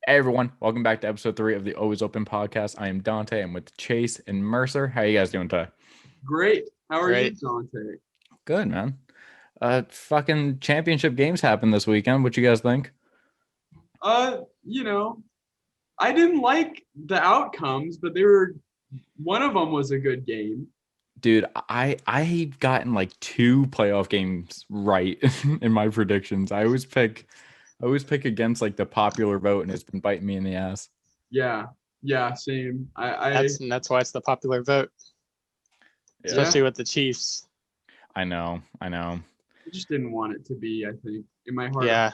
Hey everyone, welcome back to episode 3 of the Always Open podcast. I am Dante. I'm with Chase and Mercer. How you guys doing today? Great. How are you, Great. Dante? Good, man. Fucking championship games happened this weekend. What you guys think? Uh, you know, I didn't like the outcomes, but one of them was a good game. Dude, I've gotten like 2 playoff games right in my predictions. I always pick against like the popular vote, and it's been biting me in the ass. Yeah, same. That's why it's the popular vote, especially with the Chiefs. I know. I just didn't want it to be, I think, in my heart. Yeah.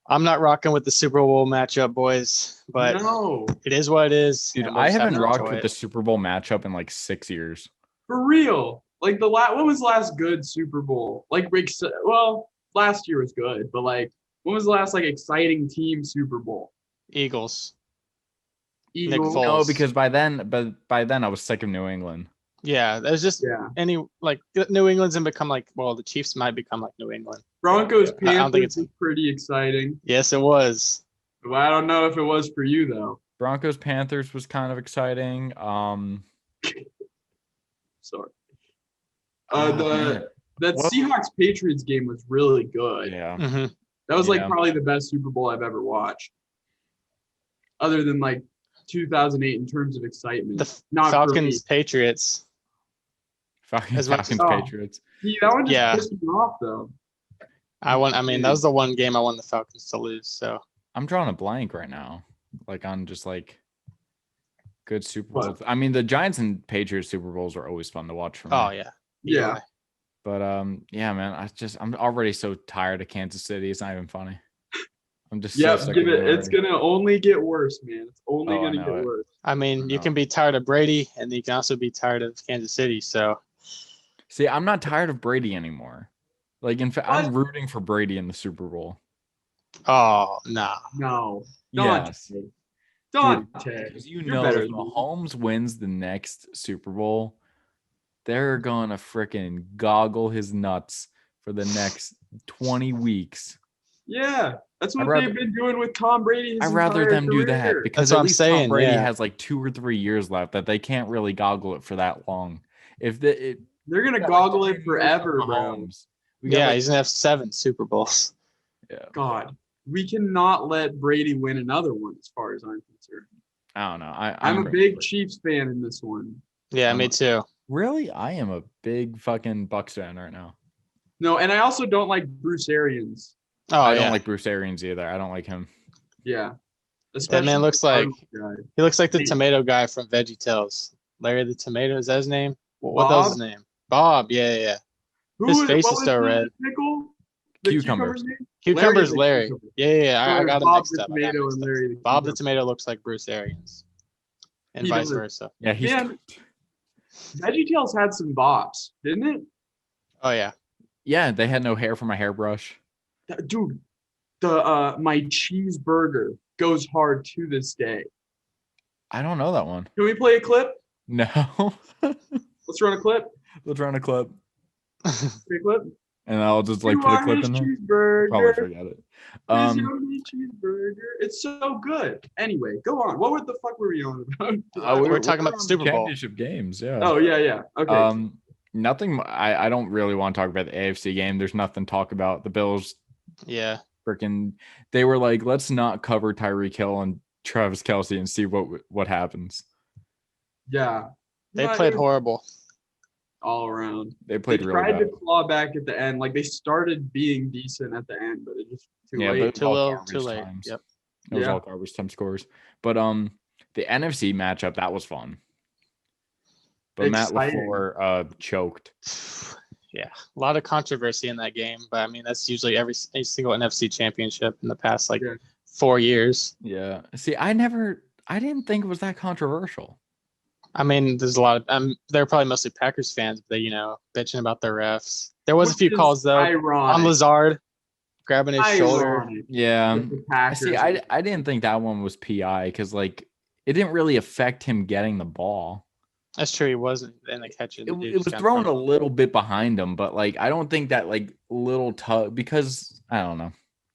I'm not rocking with the Super Bowl matchup, boys, but No, it is what it is. Dude, I haven't rocked with the Super Bowl matchup in like 6 years. for real. Like when was the last good Super Bowl? Last year was good, but like, when was the last like exciting team Super Bowl? Eagles. Eagles. Nick Foles. No, because by then I was sick of New England. Yeah, there's just New England's and become like, well, the Chiefs might become like New England. Broncos I don't think Panthers was pretty exciting. Yes, it was. Well, I don't know if it was for you though. Broncos Panthers was kind of exciting. Sorry. Man. That Seahawks Patriots game was really good. Yeah. Mm-hmm. That was like probably the best Super Bowl I've ever watched. Other than like 2008 in terms of excitement. The Falcons Patriots. Falcons Patriots. Yeah, that one just pissed me off though. That was the one game I want the Falcons to lose. So I'm drawing a blank right now. Like on just like good Super Bowls. What? I mean, the Giants and Patriots Super Bowls are always fun to watch for me. oh yeah. Yeah. But yeah, man, I'm already so tired of Kansas City. It's not even funny. I'm just so sick of it. It's gonna only get worse, man. It's only gonna get worse. I mean, you can be tired of Brady, and you can also be tired of Kansas City. So, see, I'm not tired of Brady anymore. Like, in fact, I'm rooting for Brady in the Super Bowl. oh nah. No. Yes. Dante. Because if Mahomes wins the next Super Bowl, they're gonna freaking goggle his nuts for the next 20 weeks. Yeah, that's what they've been doing with Tom Brady. I'd rather them do that because at least Tom Brady has like 2 or 3 years left that they can't really goggle it for that long. If they're gonna goggle it forever, bro. He's gonna have 7 Super Bowls. Yeah. God, we cannot let Brady win another one, as far as I'm concerned. I don't know. I'm a big Chiefs fan in this one. Yeah, me too. Really, I am a big fucking Bucs fan right now. No, and I also don't like Bruce Arians. Oh, I don't like Bruce Arians either. I don't like him. Yeah. That man looks like the tomato guy from VeggieTales. Larry the Tomato, is that his name? What was his name? Bob, yeah. His face is so red. Cucumbers. Cucumber's Larry. Yeah. I got him mixed up. Bob the Tomato looks like Bruce Arians. And vice versa. Yeah, VeggieTales had some bops, didn't it? Oh yeah. Yeah, they had no hair from a hairbrush. Dude, my cheeseburger goes hard to this day. I don't know that one. Can we play a clip? No. Let's run a clip. Let's run a clip. Play a clip. And I'll just like put a clip in there. Cheeseburger. Probably forget it. Cheeseburger. It's so good. Anyway, go on. What the fuck were we on about? We were talking about the Super Bowl championship games. Yeah. Oh yeah. Okay. Nothing. I don't really want to talk about the AFC game. There's nothing to talk about. The Bills. Yeah. Freaking. They were like, let's not cover Tyreek Hill and Travis Kelce and see what happens. Yeah. They played horrible. All around. They played really bad. They tried to claw back at the end. Like they started being decent at the end, but it just too late. Too late. Yep. It was all garbage time scores. But the NFC matchup, that was fun. But Exciting. Matt LaFleur choked. Yeah, a lot of controversy in that game, but I mean that's usually every single NFC championship in the past 4 years. Yeah. See, I didn't think it was that controversial. I mean, there's a lot of they're probably mostly Packers fans, but bitching about their refs. There was a few calls though on Lazard grabbing his shoulder. Yeah. See, I didn't think that one was PI because it didn't really affect him getting the ball. That's true. He wasn't in the catch. It was thrown a little bit behind him, but I don't think that little tug, because I don't know.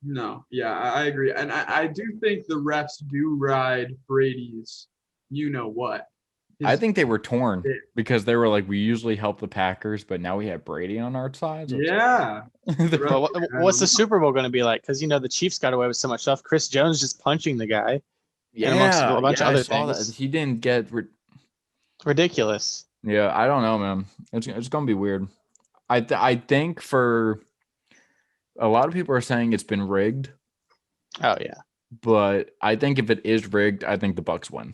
No, yeah, I agree. And I do think the refs do ride Brady's you know what. I think they were torn because they were like, we usually help the Packers, but now we have Brady on our side. So yeah. Well, what's the Super Bowl going to be like? Because, the Chiefs got away with so much stuff. Chris Jones just punching the guy. Yeah, and amongst a bunch of other I saw things. that. He didn't get ridiculous. Yeah, I don't know, man. It's gonna be weird. I think for a lot of people are saying it's been rigged. Oh yeah, but I think if it is rigged, I think the Bucks win.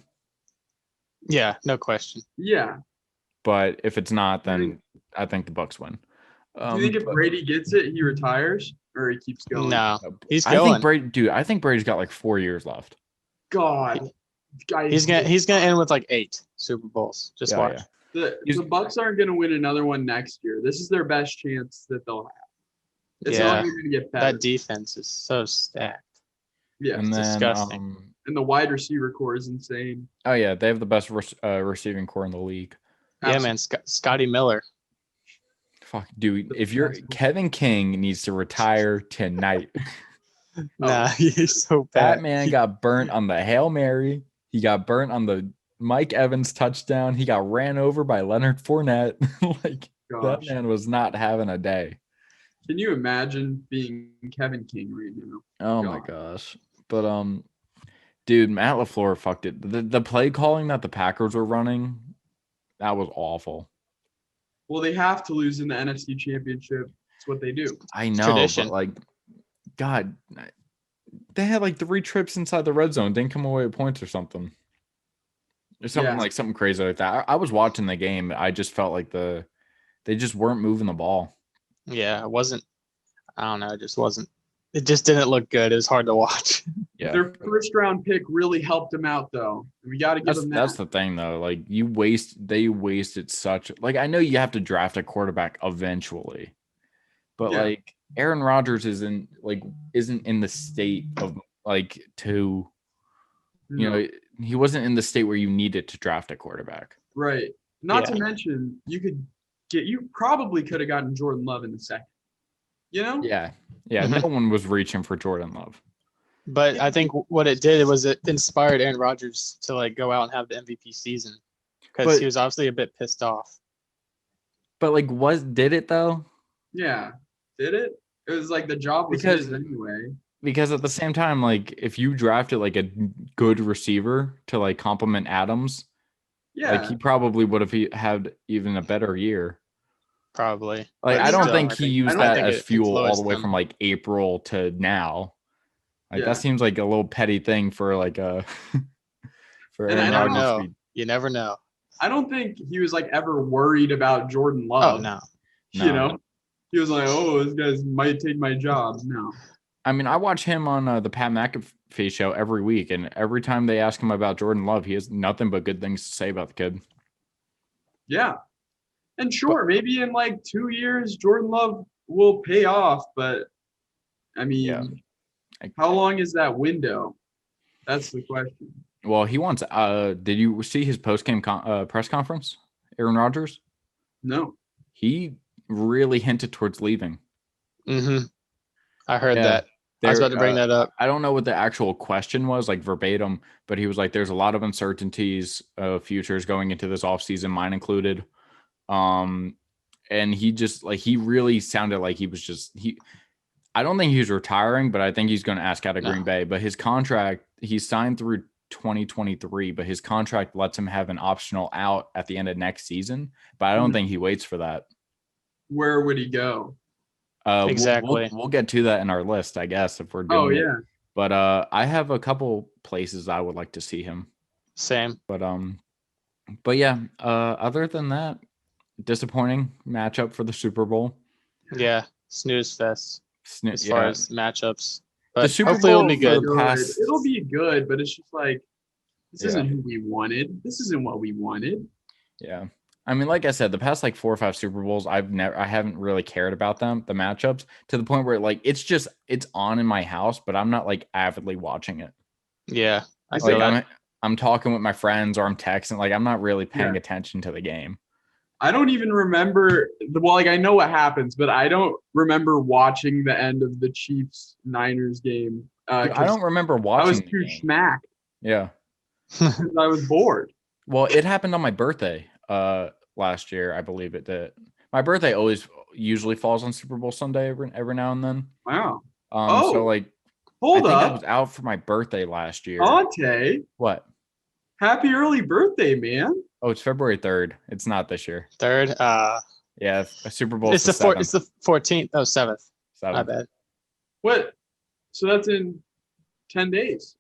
Yeah, no question. Yeah, but if it's not, then I think the Bucks win. Do you think if Brady gets it, he retires or he keeps going? No, he's going. I think Brady's got like 4 years left. God, he's gonna end with like 8 Super Bowls. Just watch. Yeah. The Bucks aren't gonna win another one next year. This is their best chance that they'll have. It's only gonna get better. That defense is so stacked. Yeah, and it's then, disgusting. And the wide receiver core is insane. Oh yeah, they have the best receiving core in the league. Yeah, man, Scotty Miller. Fuck, dude, if you're Kevin King needs to retire tonight. Nah, he's so bad. That man got burnt on the Hail Mary. He got burnt on the Mike Evans touchdown. He got ran over by Leonard Fournette. That man was not having a day. Can you imagine being Kevin King right now? Oh my gosh. But dude, Matt LaFleur fucked it. The play calling that the Packers were running, that was awful. Well, they have to lose in the NFC Championship. That's what they do. I know, but God, they had 3 trips inside the red zone, didn't come away with points or something. Or something something crazy like that. I was watching the game. I just felt like they just weren't moving the ball. Yeah, it wasn't. I don't know. It just wasn't. It just didn't look good. It was hard to watch. Yeah. Their first round pick really helped them out, though. We got to give them that. That's the thing, though. They wasted such. I know you have to draft a quarterback eventually, but Aaron Rodgers isn't in the state of he wasn't in the state where you needed to draft a quarterback. Right. Not to mention you probably could have gotten Jordan Love in the second. Yeah. No one was reaching for Jordan Love. But I think what it did was it inspired Aaron Rodgers to go out and have the MVP season because he was obviously a bit pissed off. But did it though? Yeah, did it? It was the job was his anyway. Because at the same time, if you drafted a good receiver to complement Adams, he probably would have had even a better year. Probably. I don't think he used that as fuel all the way from April to now. That seems like a little petty thing for a for Aaron Rodgers. You never know. I don't think he was ever worried about Jordan Love. Oh no. He was oh, this guy might take my job. No. I mean, I watch him on the Pat McAfee show every week, and every time they ask him about Jordan Love, he has nothing but good things to say about the kid. Yeah. And maybe in 2 years, Jordan Love will pay off. But, I mean, how long is that window? That's the question. Well, he wants did you see his post-game press conference, Aaron Rodgers? No. He really hinted towards leaving. Mm-hmm. I heard that. I was about to bring that up. I don't know what the actual question was, verbatim, but he was there's a lot of uncertainties of futures going into this offseason, mine included. And he just he really sounded like he was I don't think he's retiring, but I think he's going to ask out of Green Bay. But his contract, he's signed through 2023, but his contract lets him have an optional out at the end of next season. But I don't think he waits for that. Where would he go? Exactly. We'll get to that in our list, I guess, if we're doing it. But I have a couple places I would like to see him. Same. But yeah, other than that, disappointing matchup for the Super Bowl. Yeah, snooze fest as far as matchups. But the Super hopefully Bowl it'll be good. It'll be good, but it's just this isn't who we wanted. This isn't what we wanted. Yeah. I mean, like I said, the past 4 or 5 Super Bowls, I haven't really cared about them, the matchups, to the point where it's on in my house, but I'm not avidly watching it. Yeah. I feel I'm talking with my friends or I'm texting, I'm not really paying attention to the game. I don't even remember I know what happens, but I don't remember watching the end of the Chiefs Niners game. I don't remember watching. I was too smacked. Yeah. I was bored. Well, it happened on my birthday last year, I believe it did. My birthday usually falls on Super Bowl Sunday every now and then. Wow. So like hold up. I was out for my birthday last year. Dante. What? Happy early birthday, man. Oh, it's February 3rd. It's not this year. 3rd? Yeah, a Super Bowl. It's the 14th. Oh, 7th. 7th. My bad. What? So that's in 10 days.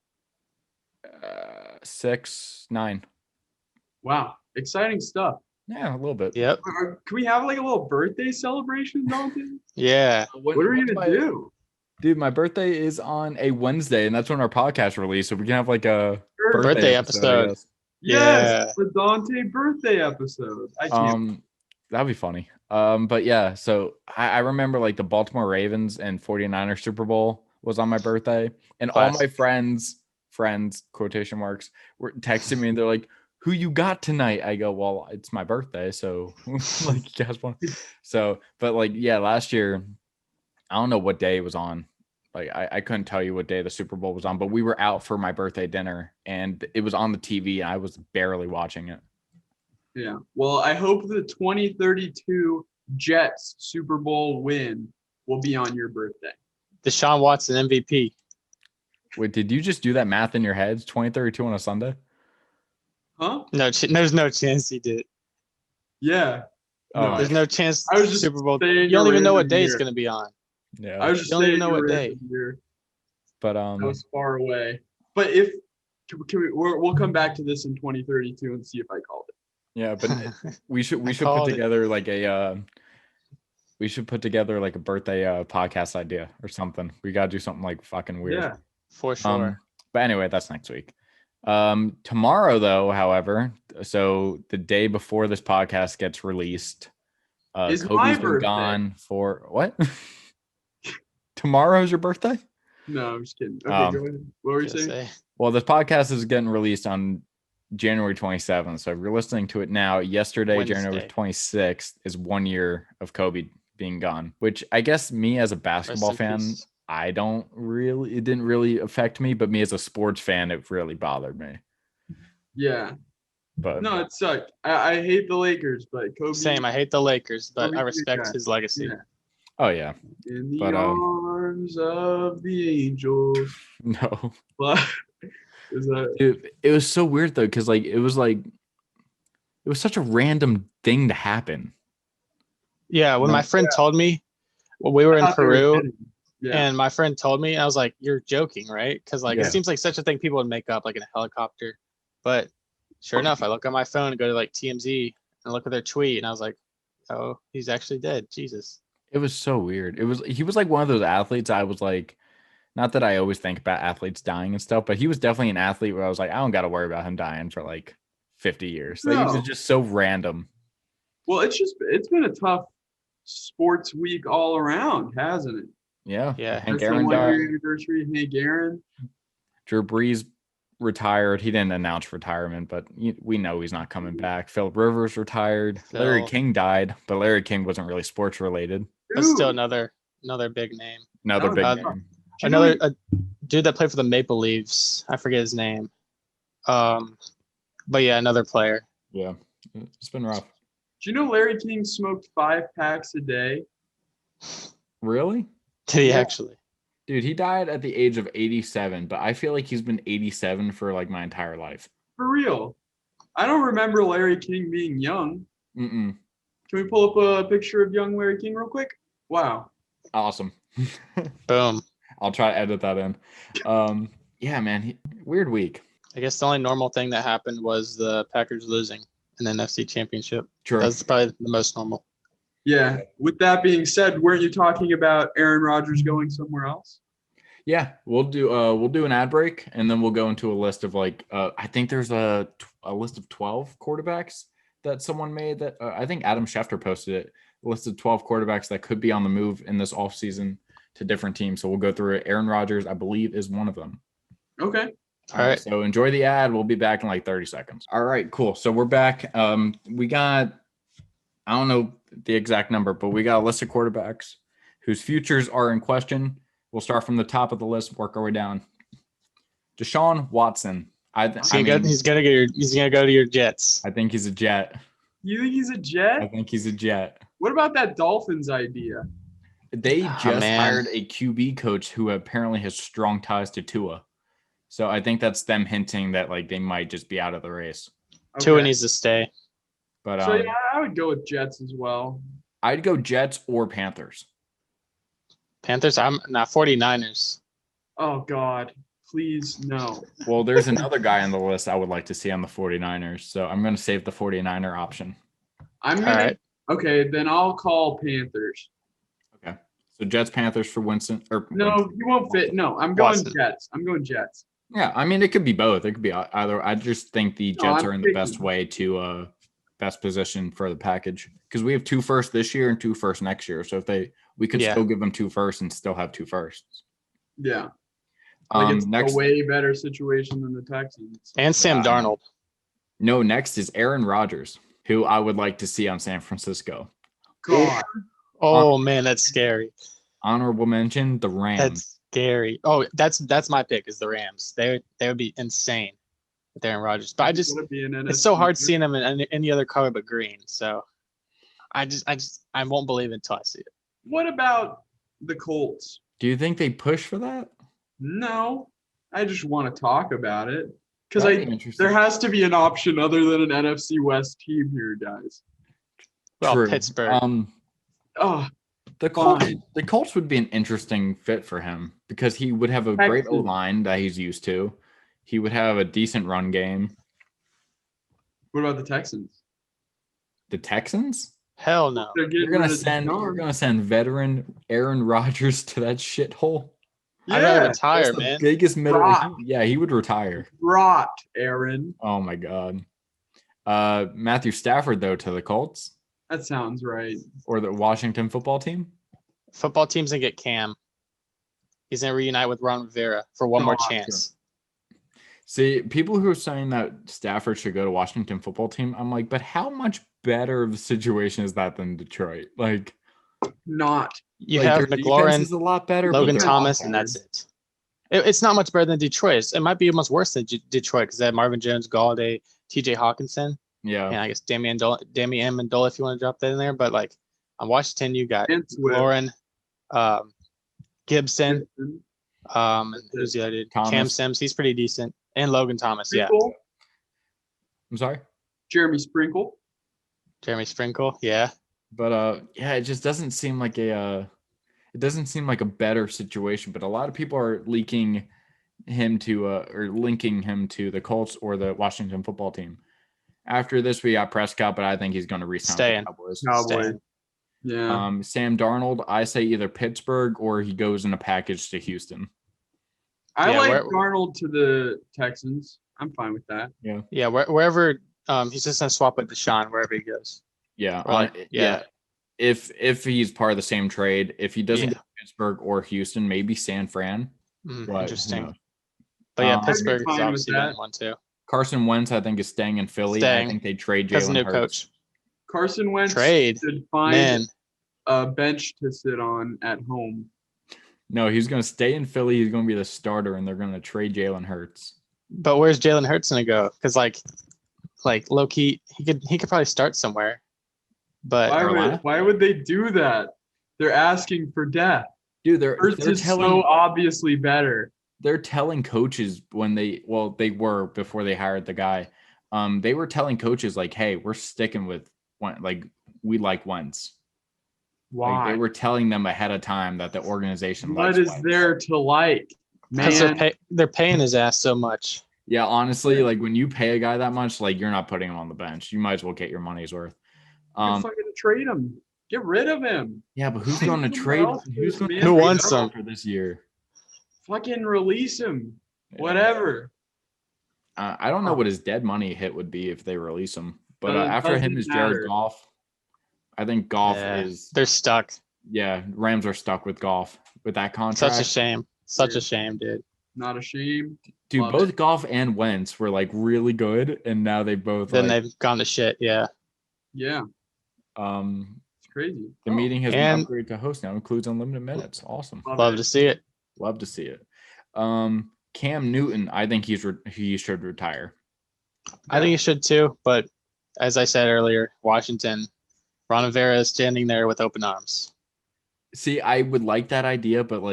6, 9. Wow. Exciting stuff. Yeah, a little bit. Yep. Can we have like a little birthday celebration, Dante? Yeah. What are we going to do? Dude, my birthday is on a Wednesday, and that's when our podcast released. So we can have like a birthday episode. Yes, the Dante birthday episode. I can't. That'd be funny. But yeah, so I remember like the Baltimore Ravens and 49ers Super Bowl was on my birthday, and all my friends, quotation marks, were texting me, and they're like, "Who you got tonight?" I go, "Well, it's my birthday, so like you guys want." So, but like yeah, last year, I don't know what day it was on. Like I couldn't tell you what day the Super Bowl was on, but we were out for my birthday dinner, and it was on the TV, and I was barely watching it. Yeah. Well, I hope the 2032 Jets Super Bowl win will be on your birthday. Deshaun Watson MVP. Wait, did you just do that math in your head? 2032 on a Sunday? Huh? No, there's no chance he did. Yeah. No, there's no chance. I was just Super Bowl. You don't even know what day it's going to be on. Yeah. I was just don't even know what day. But that was far away. But if we'll come back to this in 2032 and see if I called it. Yeah, but we should put together like a birthday podcast idea or something. We gotta do something like fucking weird. Yeah, for sure. But anyway, that's next week. Tomorrow though, however, so the day before this podcast gets released, Kobe's been gone for what? Tomorrow's your birthday? No, I'm just kidding. Okay, go ahead. What were you saying? Well, this podcast is getting released on January 27th. So if you're listening to it now, yesterday, January 26th, is 1 year of Kobe being gone, which I guess me as a basketball fan, it didn't really affect me, but me as a sports fan, it really bothered me. Yeah. But no, it sucked. I hate the Lakers, but Kobe. Same. I hate the Lakers, but I respect his legacy. Yeah. Oh yeah. In the arms of the angels. No. But it was so weird though, because it was such a random thing to happen. Yeah, when my friend told me, we were in Peru, and my friend told me, I was like, "You're joking, right?" Because it seems like such a thing people would make up, like in a helicopter. But sure enough, I look on my phone and go to like TMZ and look at their tweet, and I was like, "Oh, he's actually dead." Jesus. It was so weird. He was like one of those athletes. I was like, not that I always think about athletes dying and stuff, but he was definitely an athlete where I was like, I don't got to worry about him dying for like 50 years. Like, it was just so random. Well, it's been a tough sports week all around, hasn't it? Yeah. Yeah. Hank Aaron died. Anniversary, Hank Aaron. Drew Brees retired. He didn't announce retirement, but we know he's not coming back. Philip Rivers retired. Larry King died, but Larry King wasn't really sports related. But still another big name. Another big name. A dude that played for the Maple Leafs. I forget his name. But yeah, another player. Yeah, it's been rough. Do you know Larry King smoked 5 packs a day? Really? Did he actually? Dude, he died at the age of 87, but I feel like he's been 87 for like my entire life. For real. I don't remember Larry King being young. Mm-mm. Can we pull up a picture of young Larry King real quick? Wow. Awesome. Boom. I'll try to edit that in. Yeah, man. Weird week. I guess the only normal thing that happened was the Packers losing an NFC Championship. True. That's probably the most normal. Yeah. With that being said, weren't you talking about Aaron Rodgers going somewhere else? Yeah, we'll do an ad break, and then we'll go into a list of like I think there's a list of 12 quarterbacks that someone made that I think Adam Schefter posted it. A list of 12 quarterbacks that could be on the move in this offseason to different teams. So we'll go through it. Aaron Rodgers, I believe, is one of them. Okay. All right. So enjoy the ad. We'll be back in like 30 seconds. All right, cool. So we're back. We got I don't know the exact number, but we got a list of quarterbacks whose futures are in question. We'll start from the top of the list, work our way down. Deshaun Watson. He's gonna go to your Jets. I think he's a Jet. You think he's a Jet? I think he's a Jet. What about that Dolphins idea? They just hired a QB coach who apparently has strong ties to Tua. So I think that's them hinting that like they might just be out of the race. Okay. Tua needs to stay. But so yeah, I would go with Jets as well. I'd go Jets or Panthers. Panthers? I'm not 49ers. Oh God. Please no. Well, there's another guy on the list I would like to see on the 49ers. So I'm going to save the 49er option. Okay, then I'll call Panthers. Okay. So Jets, Panthers for Winston. No, you won't fit. No, I'm going Jets. I'm going Jets. Yeah, I mean, it could be both. It could be either. I just think the Jets are in the best way to best position for the package because we have 2 firsts this year and 2 firsts next year. So if we could still give them 2 firsts and still have 2 firsts. Yeah. Like it's a way better situation than the Texans. And Sam Darnold. No, next is Aaron Rodgers, who I would like to see on San Francisco. God. Oh, man, that's scary. Honorable mention, the Rams. That's scary. Oh, that's my pick is the Rams. They would be insane with Aaron Rodgers. But it's so hard seeing them in any other color but green. So I won't believe it until I see it. What about the Colts? Do you think they push for that? No, I just want to talk about it because there has to be an option other than an NFC West team here, guys. Well, true. Pittsburgh. The Colts would be an interesting fit for him because he would have a great O-line that he's used to. He would have a decent run game. What about the Texans? The Texans? Hell no. You're gonna send veteran Aaron Rodgers to that shithole. Yeah, I'd retire, man. Biggest middle. Yeah, he would retire. Rot, Aaron. Oh my God. Matthew Stafford though to the Colts. That sounds right. Or the Washington football team. Football team's gonna get Cam. He's gonna reunite with Ron Rivera for one more chance. See, people who are saying that Stafford should go to Washington football team, I'm like, but how much better of a situation is that than Detroit? Like, not. You have McLaurin, is a lot better, Logan Thomas, and that's it. It's not much better than Detroit. It might be almost worse than Detroit because they have Marvin Jones, Galladay, T.J. Hawkinson. Yeah. And I guess Damian Amendola if you want to drop that in there. But like on Washington, you got McLaurin, Gibson, who's the other dude? Cam Sims. He's pretty decent. And Logan Thomas, Sprinkle. I'm sorry? Jeremy Sprinkle, yeah. But it just doesn't seem like a better situation. But a lot of people are linking him to the Colts or the Washington football team. After this, we got Prescott, but I think he's going to re-sign the Cowboys. Yeah. Sam Darnold, I say either Pittsburgh or he goes in a package to Houston. I like Darnold to the Texans. I'm fine with that. Yeah. Yeah. Wherever he's just gonna swap with Deshaun wherever he goes. Yeah. If he's part of the same trade, if he doesn't get Pittsburgh or Houston, maybe San Fran. Interesting. But yeah, Pittsburgh is obviously one too. Carson Wentz, I think, is staying in Philly. I think they trade Jalen Hurts. Coach. Carson Wentz should find a bench to sit on at home. No, he's going to stay in Philly. He's going to be the starter, and they're going to trade Jalen Hurts. But where's Jalen Hurts going to go? Because like low key, he could probably start somewhere. But why would they do that? They're asking for death. Dude, Hurts is so obviously better. They're telling coaches they were before they hired the guy. They were telling coaches like, "Hey, we're sticking with we like Wentz." Why? They were telling them ahead of time that the organization likes Wentz. There to like? Because they're paying his ass so much. Yeah, honestly, like when you pay a guy that much, like you're not putting him on the bench. You might as well get your money's worth. You're fucking trade him. Get rid of him. Yeah, but who's going to trade? Who wants him for this year? Fucking release him. Yeah. Whatever. I don't know what his dead money hit would be if they release him. But after him is Jared Goff. I think Goff is. They're stuck. Yeah, Rams are stuck with Goff with that contract. Such a shame. Such a shame, dude. Not a shame. Dude, both Goff and Wentz were like really good, and now they both. Then they've gone to shit. Yeah. Yeah. It's crazy. The meeting has been upgraded to host now, includes unlimited minutes. Awesome. Love to see it. Love to see it. Cam Newton, I think he should retire. I think he should too, but as I said earlier, Washington, Ron Rivera is standing there with open arms. See, I would like that idea, but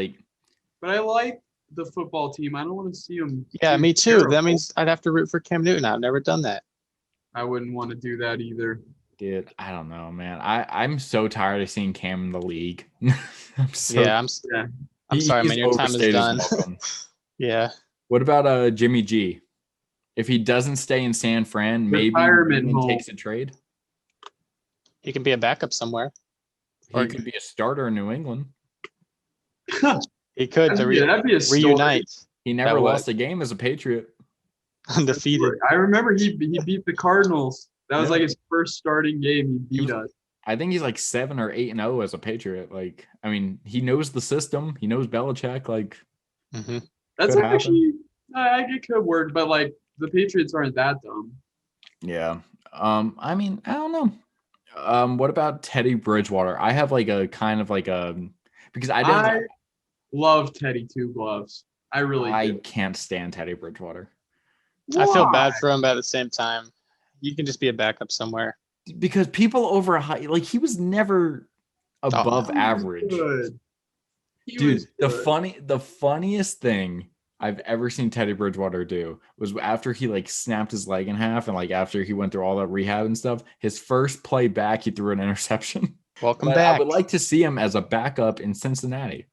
I like the football team. I don't want to see them. Yeah, me too. Terrible. That means I'd have to root for Cam Newton. I've never done that. I wouldn't want to do that either. Dude, I don't know, man. I'm so tired of seeing Cam in the league. I'm sorry, man. Your time is done. Yeah. What about Jimmy G? If he doesn't stay in San Fran, maybe he takes a trade. He can be a backup somewhere. Or he could be a starter in New England. He could reunite. He never lost a game as a Patriot. Undefeated. I remember he beat the Cardinals. That was like his first starting game. He beat us. I think he's like 7 or 8-0 as a Patriot. Like, I mean, he knows the system. He knows Belichick. Like, that's actually it could work, but like the Patriots aren't that dumb. Yeah. I mean, I don't know. What about Teddy Bridgewater? I have like a kind of like a because I love Teddy Two Gloves. I can't stand Teddy Bridgewater. Why? I feel bad for him, but at the same time, you can just be a backup somewhere. Because people like he was never above average. Dude, the funniest thing I've ever seen Teddy Bridgewater do was after he like snapped his leg in half and like after he went through all that rehab and stuff, his first play back, he threw an interception. Welcome back. I would like to see him as a backup in Cincinnati.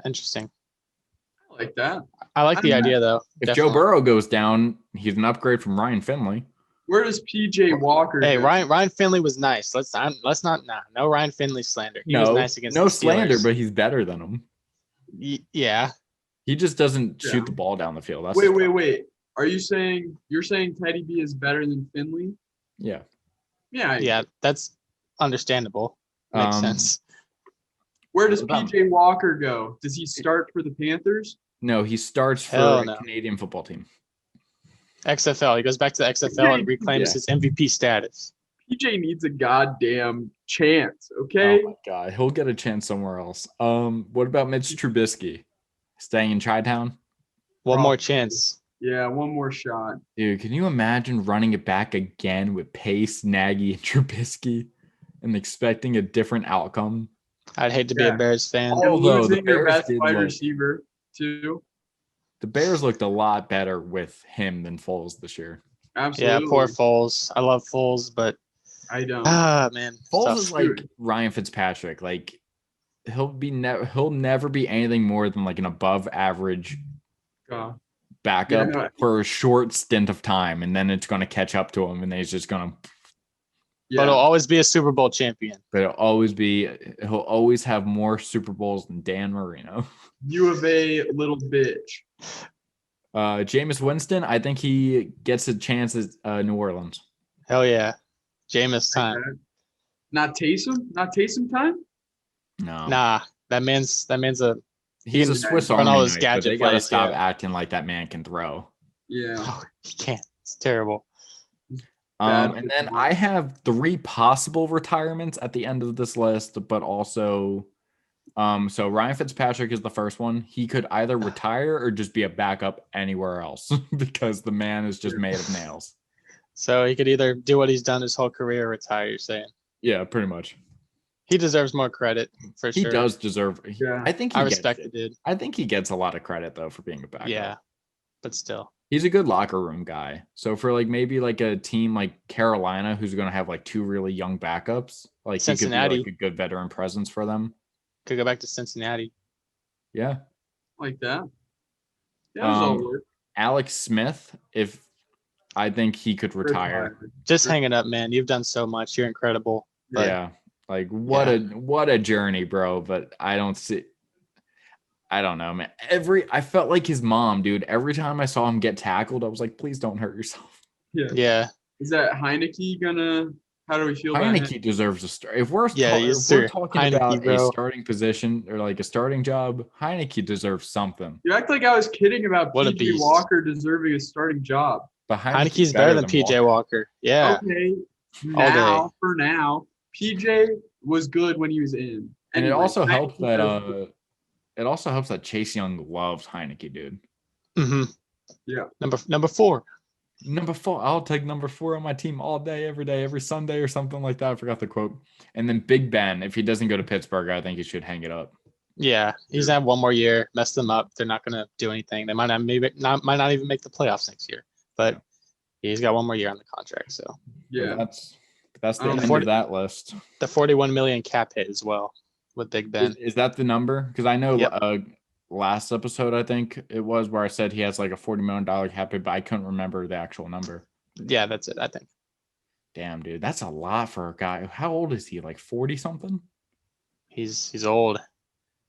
Interesting. I like that. I like the idea though. If Joe Burrow goes down, he's an upgrade from Ryan Finley. Where does PJ Walker? Hey, Ryan Finley was nice. Let's not no Ryan Finley slander. He was nice against the slander, but he's better than him. Yeah. He just doesn't shoot the ball down the field. That's wait. Are you saying Teddy B is better than Finley? Yeah. Yeah, that's understandable. Makes sense. Where does PJ Walker go? Does he start for the Panthers? No, he starts for a Canadian football team. XFL. He goes back to the XFL and reclaims his MVP status. PJ needs a goddamn chance, okay? Oh my god, he'll get a chance somewhere else. What about Mitch Trubisky? Staying in Chi-Town? One more chance. Yeah, one more shot. Dude, can you imagine running it back again with Pace, Nagy, and Trubisky and expecting a different outcome? I'd hate to be a Bears fan. Although losing their best wide receiver, too. The Bears looked a lot better with him than Foles this year. Absolutely. Yeah, poor Foles. I love Foles, but I don't. Man. Foles is like Ryan Fitzpatrick. Like he'll never be anything more than like an above average backup for a short stint of time, and then it's going to catch up to him, and then he's just going to. But he'll always be a Super Bowl champion. But he'll always have more Super Bowls than Dan Marino. U of A little bitch. Jameis Winston, I think he gets a chance at New Orleans. Hell yeah. Jameis time. Not Taysom time? No. Nah. That man's he's a Swiss Army knife, but they gotta stop acting like that man can throw. Yeah. Oh, he can't. It's terrible. And then I have 3 possible retirements at the end of this list, but also so Ryan Fitzpatrick is the first one. He could either retire or just be a backup anywhere else because the man is just made of nails. So he could either do what he's done his whole career or retire, you're saying? Yeah, pretty much. He deserves more credit for sure. He does deserve. Yeah. I respect it, dude. I think he gets a lot of credit though for being a backup. Yeah, but still. He's a good locker room guy. So for like maybe like a team like Carolina who's going to have like 2 really young backups, like Cincinnati, he could be like a good veteran presence for them. Could go back to Cincinnati. Yeah. Like that. Yeah, Alex Smith, I think he could retire. Just hang it up, man. You've done so much. You're incredible. But yeah. Like what a journey, bro. But I don't know, man. I felt like his mom, dude. Every time I saw him get tackled, I was like, please don't hurt yourself. Yeah. Is that Heineke gonna? How do we feel about him? Heineke deserves a start. If we're talking Heineke, about a starting position or like a starting job, Heineke deserves something. You act like I was kidding about PJ Walker deserving a starting job. But Heineke's better than PJ Walker. Yeah. Okay. For now, PJ was good when he was in. And it also helps that Chase Young loves Heineke, dude. Mm-hmm. Yeah. Number 4. Number 4. I'll take number 4 on my team all day, every Sunday or something like that. I forgot the quote. And then Big Ben, if he doesn't go to Pittsburgh, I think he should hang it up. Yeah, he's gonna have one more year, mess them up. They're not gonna do anything. They might not even make the playoffs next year. But he's got one more year on the contract. So yeah, that's the end of that list. The 41 million cap hit as well with Big Ben. Is that the number? Because I know last episode I think it was where I said he has like a $40 million cap hit, but I couldn't remember the actual number. Yeah, that's it. I think. Damn, dude, that's a lot for a guy. How old is he? Like 40 something? He's old.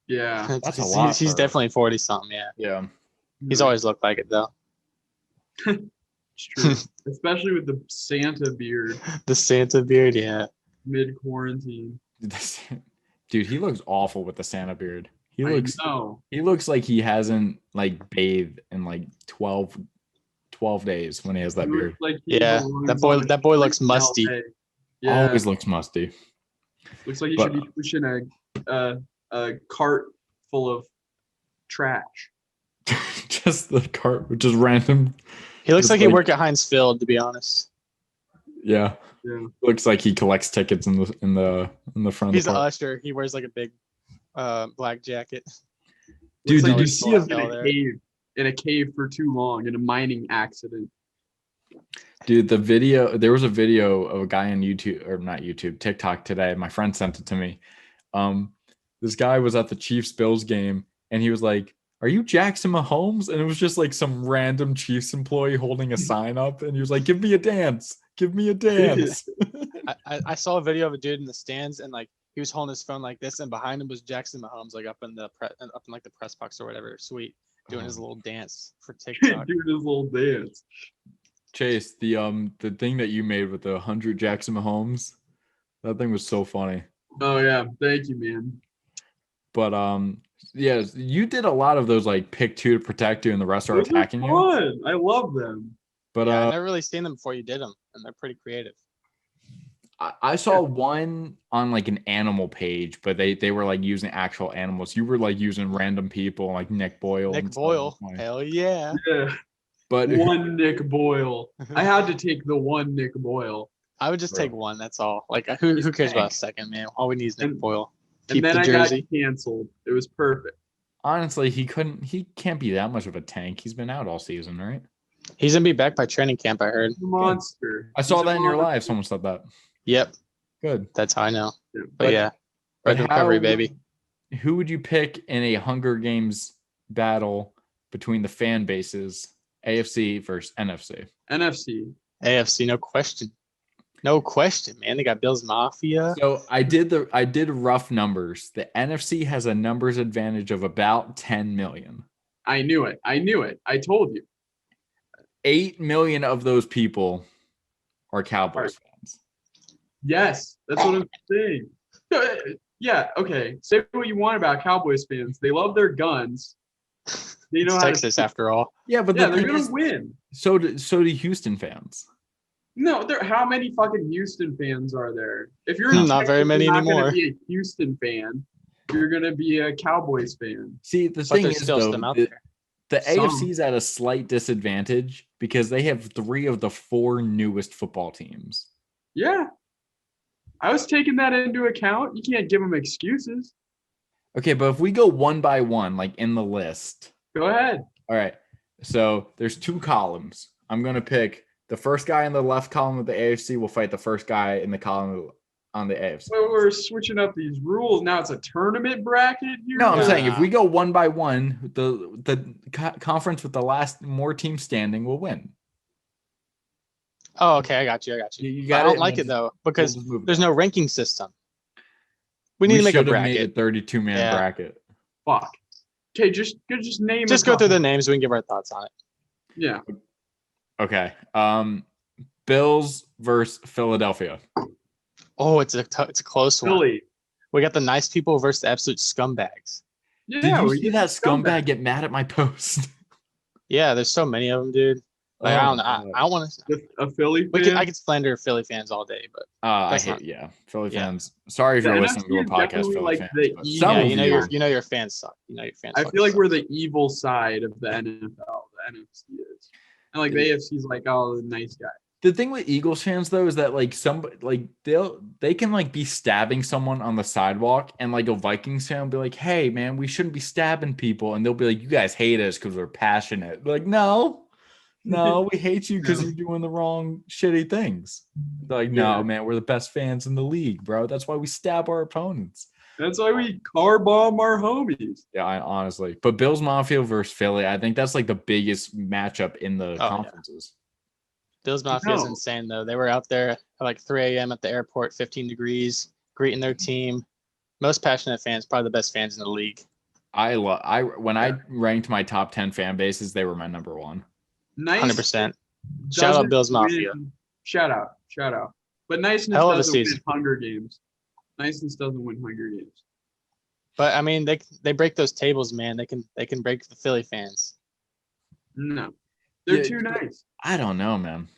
Yeah, that's a lot. He's definitely 40 something. Yeah. Yeah. He's always looked like it though. It's true, especially with the Santa beard. The Santa beard, yeah. Mid quarantine. Dude, he looks awful with the Santa beard. He looks like he hasn't like bathed in like 12 days when he has that beard. Like that boy looks musty. Yeah. Always looks musty. Looks like he should be pushing a cart full of trash. Just the cart, just random. He looks like he worked at Heinz Field, to be honest. Yeah. Looks like he collects tickets in the front. He's an usher. He wears like a big black jacket. Dude, did you see him in a cave for too long in a mining accident? Dude, there was a video of a guy on YouTube, or not YouTube, TikTok today. My friend sent it to me. This guy was at the Chiefs-Bills game, and he was like, "Are you Jackson Mahomes?" And it was just like some random Chiefs employee holding a sign up, and he was like, "Give me a dance. Give me a dance." I saw a video of a dude in the stands, and like he was holding his phone like this, and behind him was Jackson Mahomes, like up in like the press box or whatever, suite, doing his little dance for TikTok. Doing his little dance. Chase, the thing that you made with the 100 Jackson Mahomes, that thing was so funny. Oh yeah, thank you, man. But yeah, you did a lot of those like pick 2 to protect you, and the rest are attacking you. I love them. But I've never really seen them before you did them, and they're pretty creative. I saw one on like an animal page, but they were like using actual animals. You were like using random people like Nick Boyle. Hell yeah. Yeah. But one Nick Boyle. I had to take the one Nick Boyle. I would just take one. That's all. Like who cares about a second, man? All we need is Nick Boyle. Keep and then the jersey. I got canceled. It was perfect. Honestly, he can't be that much of a tank. He's been out all season, right? He's gonna be back by training camp, I heard. Monster. I saw that in your live. Someone said that. Yep. Good. That's how I know. But yeah. Recovery, baby. Who would you pick in a Hunger Games battle between the fan bases, AFC versus NFC? NFC. AFC, no question. No question, man. They got Bills Mafia. So I did rough numbers. The NFC has a numbers advantage of about 10 million. I knew it. I told you. 8 million of those people are Cowboys fans. Yes, that's what I'm saying. Yeah, okay. Say what you want about Cowboys fans. They love their guns. They know it's Texas after all. Yeah, but they're gonna win. So do Houston fans. No, how many fucking Houston fans are there? If you're not very many anymore. You're not gonna be a Houston fan. You're gonna be a Cowboys fan. See, the thing is, though, the AFC's at a slight disadvantage because they have 3 of the 4 newest football teams. Yeah, I was taking that into account. You can't give them excuses. Okay, but if we go one by one, like in the list. Go ahead. All right. So there's 2 columns. I'm gonna pick. The first guy in the left column of the AFC will fight the first guy in the column on the AFC. Well, we're switching up these rules. Now it's a tournament bracket here? No, I'm saying if we go one by one, the conference with the last more teams standing will win. Oh, okay. I got you. You got I don't like it, though, because there's no ranking system. We need to make a bracket. Made a 32-man bracket. Fuck. Okay, just name. Just go through the names. We can give our thoughts on it. Yeah. Okay. Bills versus Philadelphia. Oh, it's a close Philly. One. We got the nice people versus the absolute scumbags. Yeah, did you see that scumbag get mad at my post? Yeah, there's so many of them, dude. Like I don't know. I want to. A Philly fan? I could slander Philly fans all day, but Philly fans. Sorry if you're listening to a podcast, Philly like fans. The but evil, yeah, you know your fans suck. You know your fans. I feel like we're the evil side of the NFL. The NFC is, and like the AFC is like, oh, the nice guy. The thing with Eagles fans though is that like they can like be stabbing someone on the sidewalk, and like a Vikings fan will be like, "Hey man, we shouldn't be stabbing people," and they'll be like, "You guys hate us because we're passionate." Like, no, we hate you because you're doing the wrong shitty things. They're like, no man, we're the best fans in the league, bro. That's why we stab our opponents. That's why we car bomb our homies. Yeah, honestly. But Bills Mafia versus Philly, I think that's like the biggest matchup in the conferences. Yeah. Bills Mafia is insane, though. They were out there at like 3 a.m. at the airport, 15 degrees, greeting their team. Most passionate fans, probably the best fans in the league. When I ranked my top 10 fan bases, they were my number one. Nice. 100%. Shout out Bills Mafia. Shout out. But niceness doesn't win Hunger Games. Niceness doesn't win Hunger Games. But I mean, they break those tables, man. They can break the Philly fans. No, they're too nice. I don't know, man.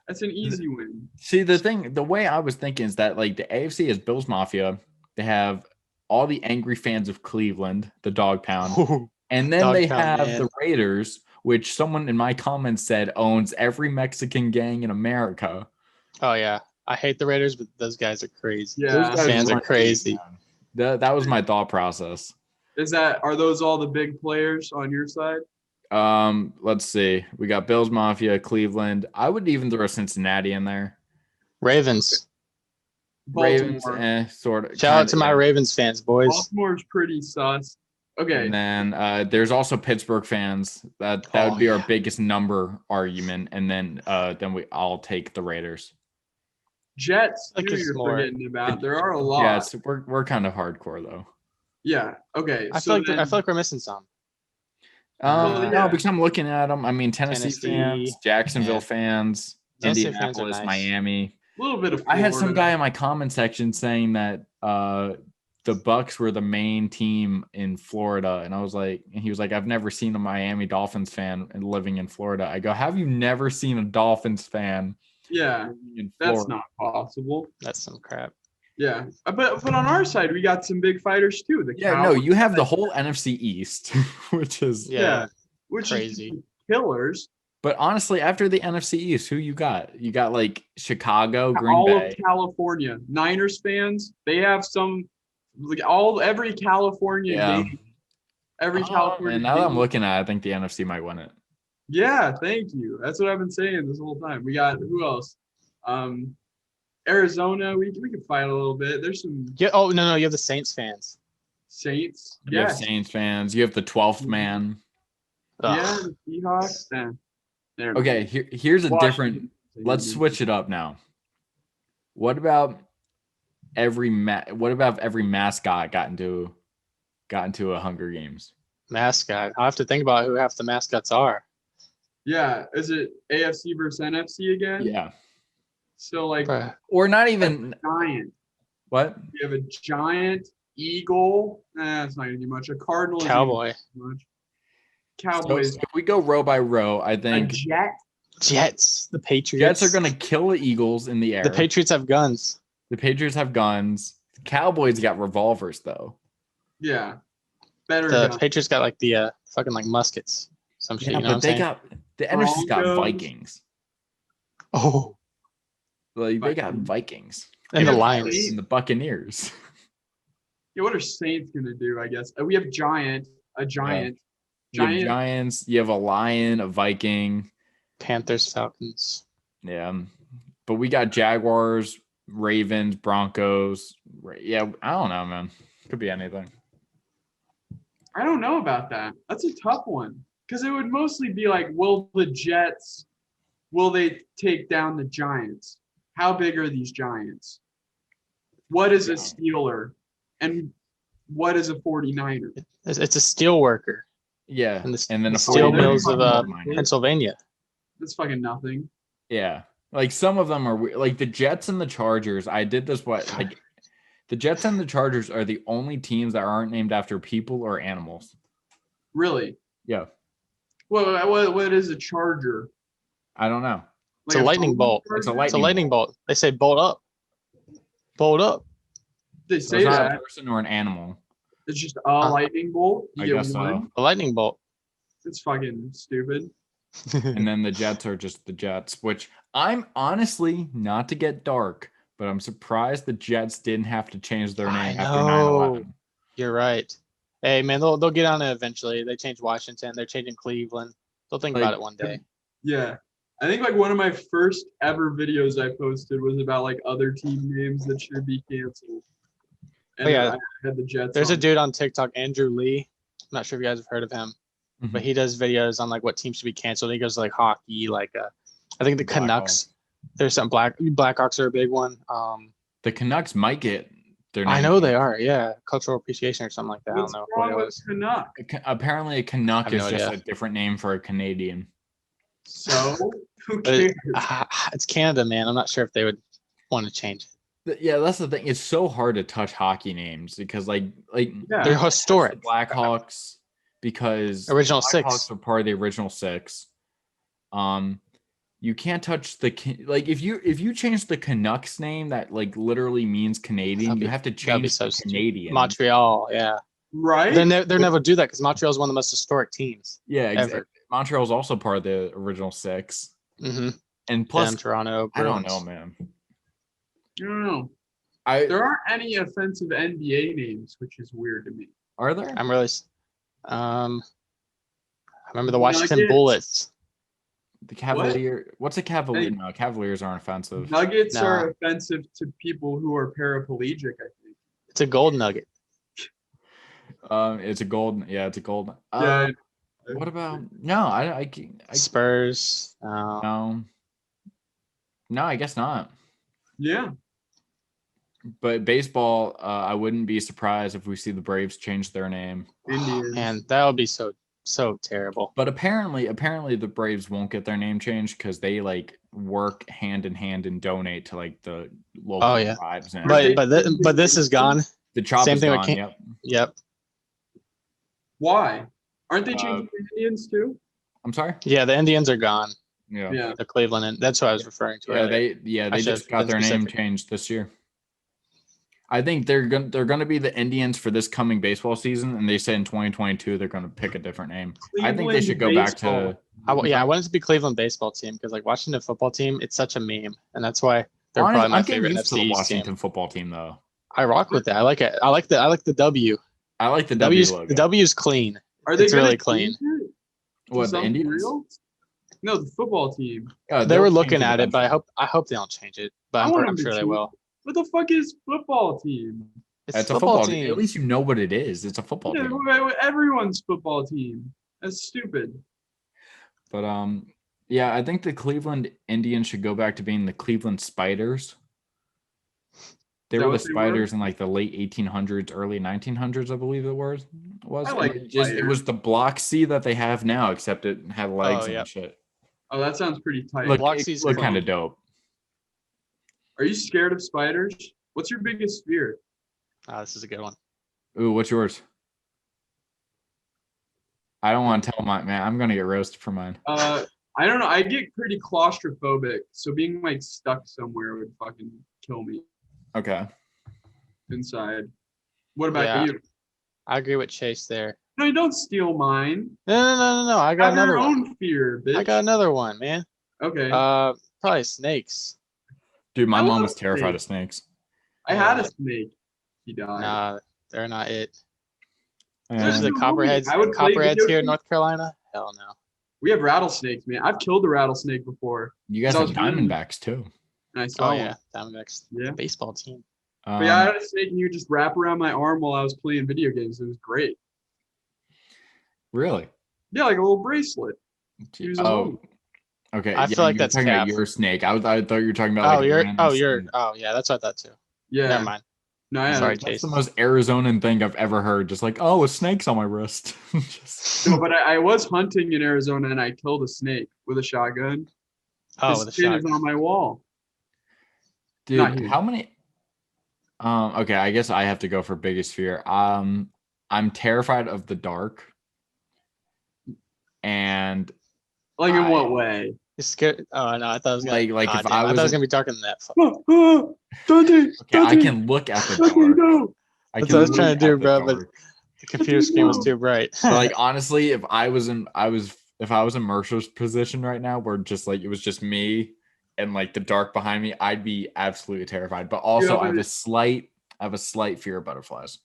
That's an easy win. See, the way I was thinking is that like the AFC is Bills Mafia. They have all the angry fans of Cleveland, the Dog Pound, and then they have the Raiders, which someone in my comments said owns every Mexican gang in America. Oh yeah, I hate the Raiders, but those guys are crazy. Yeah, those fans are crazy. That was my thought process. Are those all the big players on your side? Let's see. We got Bills Mafia, Cleveland. I would even throw Cincinnati in there. Ravens. Baltimore. Sort of. Shout out to my Ravens fans, boys. Baltimore's pretty sus. Okay. And then there's also Pittsburgh fans. That would be our biggest number argument. And then I'll take the Raiders. Jets, you're forgetting about. There are a lot. Yeah, we're kind of hardcore though. Yeah. Okay. I feel like we're missing some. No, because I'm looking at them. I mean, Tennessee fans, Jacksonville fans, Indianapolis, nice. Miami. A little bit of Florida. I had some guy in my comment section saying that the Bucks were the main team in Florida, and he was like, I've never seen a Miami Dolphins fan living in Florida. I go, have you never seen a Dolphins fan? Yeah, that's not possible. That's some crap. Yeah, but on our side, we got some big fighters too. You have the whole NFC East, which is crazy. Is killers. But honestly, after the NFC East, who you got? You got like Chicago, Green Bay. All of California. Niners fans, they have every California game. Every California and now that I'm looking at it, I think the NFC might win it. Yeah, thank you. That's what I've been saying this whole time. We got who else? Arizona, we can fight a little bit. There's some. Yeah. Oh no, you have the Saints fans. Saints. You have Saints fans. You have the 12th man. Yeah, the Seahawks. Okay, here's a different. Let's switch it up now. What about every mascot got into a Hunger Games? Mascot. I'll have to think about who half the mascots are. Yeah, is it AFC versus NFC again? Yeah. So or not even giant. What? You have a giant eagle. It's not gonna do much. A cardinal. Cowboy. Much. Cowboys. So if we go row by row, I think Jets. The Patriots. Jets are gonna kill the Eagles in the air. The Patriots have guns. The Cowboys got revolvers though. Yeah. The Patriots got like the fucking like muskets. Some shit. You know what I'm saying? The NFC's got Vikings. Oh. Like they got Vikings. And the Lions. And the Buccaneers. Yeah, what are Saints gonna do? I guess we have a giant. You have Giants. You have a Lion, a Viking. Panthers, Falcons. Yeah, but we got Jaguars, Ravens, Broncos. Yeah, I don't know, man. Could be anything. I don't know about that. That's a tough one because it would mostly be like, will they take down the Giants? How big are these Giants? What is a Steeler? And what is a 49er? It's a steel worker. Yeah. And then the steel mills of Pennsylvania. That's fucking nothing. Yeah. Like some of them are like the Jets and the Chargers. The Jets and the Chargers are the only teams that aren't named after people or animals. Really? Yeah. Well, what is a Charger? I don't know. It's a lightning bolt. It's a lightning bolt. They say bolt up. Bolt up. They So say it's that. not a person or an animal. It's just a lightning bolt. I guess so. A lightning bolt. It's fucking stupid. And then the Jets are just the Jets, which I'm honestly, not to get dark, but I'm surprised the Jets didn't have to change their name after 9/11. You're right. Hey, man, they'll get on it eventually. They changed Washington. They're changing Cleveland. They'll think about it one day. Yeah. I think like one of my first ever videos I posted was about like other team names that should be canceled. And I had the Jets. There's a dude on TikTok, Andrew Lee. I'm not sure if you guys have heard of him, Mm-hmm. but he does videos on like what teams should be canceled. He goes to, like hockey, like I think the Canucks. There's some Blackhawks are a big one. The Canucks might get their name. I know they are. Yeah, cultural appreciation or something like that. What's I don't know wrong what it with was. Canuck? Apparently, a Canuck is no just idea. a different name for a Canadian. So who cares? It's Canada, man. I'm not sure if they would want to change it. Yeah, that's the thing. It's so hard to touch hockey names because, like they're historic. The Blackhawks, because original the Blackhawks six are part of the original six. You can't touch if you change the Canucks name that like literally means Canadian, you have to change the Canadian. Montreal, yeah. Right? They're never do that because Montreal is one of the most historic teams. Yeah, exactly. Ever. Montreal is also part of the original six. Mm-hmm. And plus, Toronto. I don't know, man. I don't know. There aren't any offensive NBA names, which is weird to me. Are there? I'm really. I remember the Washington Bullets. The Cavalier. What's a Cavalier? No, Cavaliers aren't offensive. Nuggets are offensive to people who are paraplegic, I think. It's a gold nugget. It's a gold. Yeah, it's a gold. Yeah. What about I Spurs? No, I guess not. Yeah. But baseball, I wouldn't be surprised if we see the Braves change their name. Indians. Man, that would be so terrible. But apparently the Braves won't get their name changed because they like work hand in hand and donate to like the local tribes. And but this is gone. The chop is gone. Yep. Why? Aren't they changing the Indians too? I'm sorry? Yeah, the Indians are gone. Yeah. The Cleveland, and that's what I was referring to. They just got their name changed this year. I think they're gonna be the Indians for this coming baseball season, and they said in 2022 they're gonna pick a different name. I think they should go back to. I want it to be Cleveland baseball team because like Washington football team, it's such a meme, and that's why they're probably my favorite NFC the Washington football team though. I rock with that. I like it. I like the W. I like the W logo. The W's clean. It's really clean. What, the Indians? No, the football team. They were looking at it, but I hope they don't change it. But I'm sure they will. What the fuck is football team? It's a football team. At least you know what it is. It's a football team. Everyone's football team. That's stupid. But I think the Cleveland Indians should go back to being the Cleveland Spiders. They were the Spiders in like the late 1800s, early 1900s, I believe it was. It was the Block C that they have now, except it had legs and shit. Oh, that sounds pretty tight. Block C's look kind of dope. Are you scared of spiders? What's your biggest fear? This is a good one. Ooh, what's yours? I don't want to tell my man. I'm gonna get roasted for mine. I don't know. I get pretty claustrophobic, so being like stuck somewhere would fucking kill me. Okay. Inside. What about you? I agree with Chase there. No, you don't steal mine. No. I got another one. Your own fear, bitch. I got another one, man. Okay. Probably snakes. Dude, my mom was terrified of snakes. I had a snake. He died. Nah, they're not it. There's the copperheads here in North Carolina. Hell no. We have rattlesnakes, man. I've killed a rattlesnake before. You guys have Diamondbacks too. I saw one. Diamondbacks. Yeah. Baseball team. But I had a snake and you would just wrap around my arm while I was playing video games. It was great. Really? Yeah, like a little bracelet. Okay. I feel like that's talking about your snake. I thought you were talking about yeah, that's what I thought too. Yeah. Never mind. No, yeah, sorry, that's Chase. the most Arizonan thing I've ever heard. Just like, a snake's on my wrist. No, but I was hunting in Arizona and I killed a snake with a shotgun. With a shotgun. Is on my wall. Dude, how many? Okay, I guess I have to go for biggest fear. I'm terrified of the dark. And in what way? You scared? Oh no, I thought it was gonna like if I thought it was gonna be darker than that. Dante, okay, Dante, I can look at the Dante, dark. no. I That's can what I was look trying to at do, the bro. But dark. the computer screen was too bright. But like honestly, if I was in Mercer's position right now, where just like it was just me and like the dark behind me, I'd be absolutely terrified. But also, I have a slight fear of butterflies.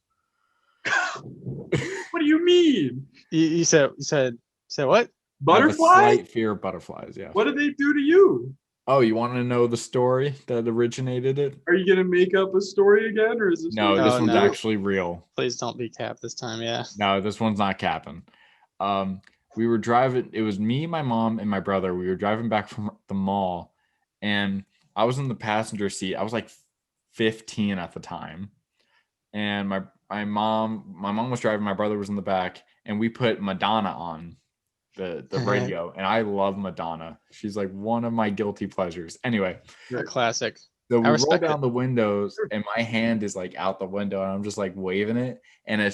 What do you mean? You said what? Butterflies? I have a slight fear of butterflies. Yeah. What did they do to you? Oh, you want to know the story that originated it? Are you gonna make up a story again, or is this? No, this one's actually real. Please don't be capped this time. Yeah. No, this one's not capping. We were driving. It was me, my mom, and my brother. We were driving back from the mall, and I was in the passenger seat. I was like 15 at the time, and my mom was driving. My brother was in the back, and we put Madonna on the radio, and I love Madonna. She's like one of my guilty pleasures. Anyway, a classic. So we roll down the windows, and my hand is like out the window, and I'm just like waving it. And a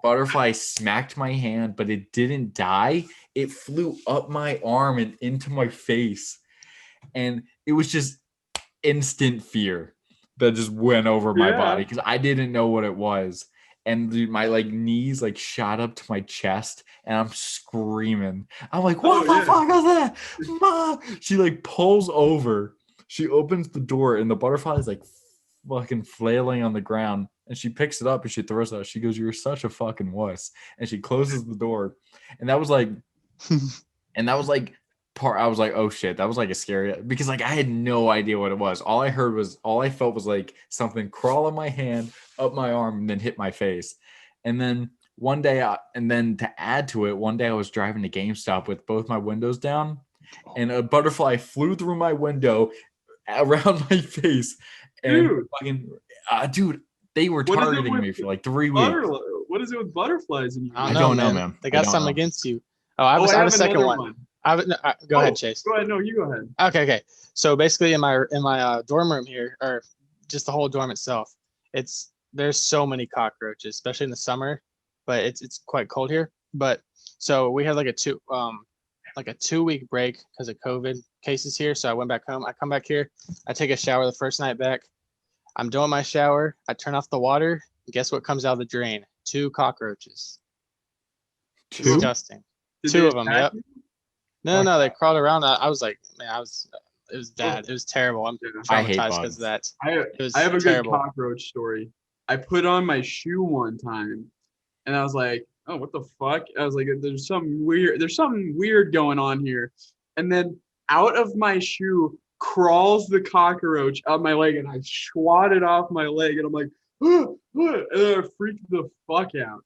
butterfly smacked my hand, but it didn't die. It flew up my arm and into my face, and it was just instant fear that just went over my body because I didn't know what it was. And dude, my like knees like shot up to my chest, and I'm screaming. I'm like, "What the fuck is that, Mom?" She like pulls over. She opens the door, and the butterfly is like fucking flailing on the ground. And she picks it up and she throws it out. She goes, "You're such a fucking wuss." And she closes the door. And that was like, I was like, oh shit, that was like a scary, because like I had no idea what it was. All I felt was like something crawl on my hand, up my arm, and then hit my face. And then to add to it, one day I was driving to GameStop with both my windows down, and a butterfly flew through my window around my face. And dude, they were targeting me for like 3 weeks. What is it with butterflies? I don't know, man. They got something against you. Oh, I have a second one. Go ahead, Chase. Go ahead. No, you go ahead. Okay. So basically, in my dorm room here, or just the whole dorm itself, there's so many cockroaches, especially in the summer. But it's quite cold here. But so we had like a 2-week break because of COVID cases here. So I went back home. I come back here. I take a shower the first night back. I'm doing my shower. I turn off the water. And guess what comes out of the drain? 2 cockroaches. 2? Disgusting. Did 2 of them. Yep. No, they crawled around. I was like, man, it was bad. It was terrible. I'm traumatized because of that. I have a terrible good cockroach story. I put on my shoe one time, and I was like, oh, what the fuck? I was like, there's something weird going on here. And then out of my shoe crawls the cockroach up my leg, and I swat it off my leg, and I'm like, and then I freaked the fuck out.